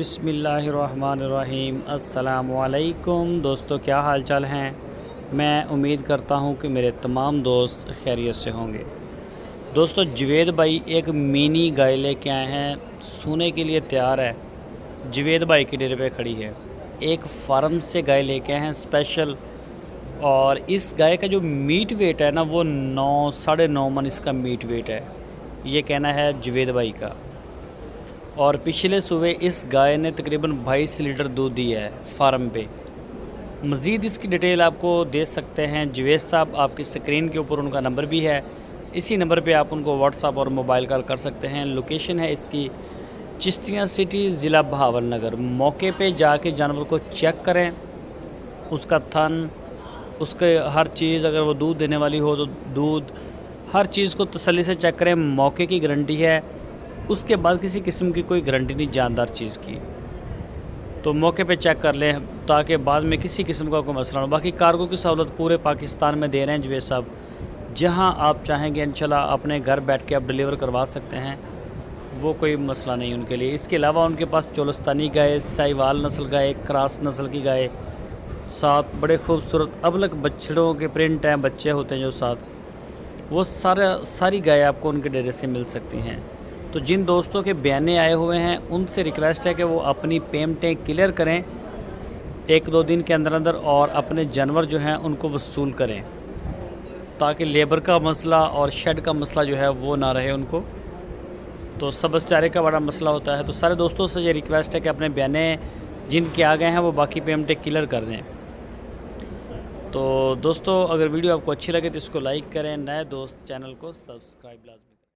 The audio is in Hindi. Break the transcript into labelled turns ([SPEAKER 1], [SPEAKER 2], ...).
[SPEAKER 1] बिस्मिल्लाहिर्रहमानिर्रहीम। अस्सलामुअलैकुम दोस्तों, क्या हाल चाल हैं। मैं उम्मीद करता हूं कि मेरे तमाम दोस्त खैरियत से होंगे। दोस्तों, जवेद भाई एक मिनी गाय लेके आए हैं, सोने के लिए तैयार है। जवेद भाई के डेरे पे खड़ी है। एक फार्म से गाय लेके आए हैं स्पेशल। और इस गाय का जो मीट वेट है ना, वो 9 साढ़े 9 मन इसका मीट वेट है, ये कहना है जवेद भाई का। और पिछले सुबह इस गाय ने तकरीबन 22 लीटर दूध दिया है फार्म पे। मज़ीद इसकी डिटेल आपको दे सकते हैं जवेद साहब। आपकी स्क्रीन के ऊपर उनका नंबर भी है, इसी नंबर पे आप उनको व्हाट्सअप और मोबाइल कॉल कर सकते हैं। लोकेशन है इसकी चिश्तिया सिटी, ज़िला बहावलनगर। मौके पे जाके जानवर को चेक करें, उसका थन, उसके हर चीज़, अगर वो दूध देने वाली हो तो दूध, हर चीज़ को तसल्ली से चेक करें। मौके की गारंटी है, उसके बाद किसी किस्म की कोई गारंटी नहीं जानदार चीज़ की। तो मौके पे चेक कर लें ताकि बाद में किसी किस्म का कोई मसला ना हो। बाकी कार्गो की सहूलत पूरे पाकिस्तान में दे रहे हैं जवेद साहब। जहां आप चाहेंगे इंशाल्लाह अपने घर बैठ के आप डिलीवर करवा सकते हैं, वो कोई मसला नहीं उनके लिए। इसके अलावा उनके पास चोलस्तानी गाय, साहिवाल नस्ल गाय, क्रॉस नस्ल की गाय, साथ बड़े खूबसूरत अबलक बछड़ों के प्रिंट हैं, बच्चे होते हैं जो साथ, वो सारी गाय आपको उनके डेरे से मिल सकती हैं। तो जिन दोस्तों के बयाने आए हुए हैं उनसे रिक्वेस्ट है कि वो अपनी पेमेंटें क्लियर करें 1-2 दिन के अंदर अंदर, और अपने जानवर जो हैं उनको वसूल करें, ताकि लेबर का मसला और शेड का मसला जो है वो ना रहे उनको। तो सबस चारे का बड़ा मसला होता है। तो सारे दोस्तों से ये रिक्वेस्ट है कि अपने बयाने जिनके आ गए हैं वो बाकी पेमेंटें क्लियर कर दें। तो दोस्तों, अगर वीडियो आपको अच्छी लगे तो इसको लाइक करें, नए दोस्त चैनल को सब्सक्राइब लाजमी।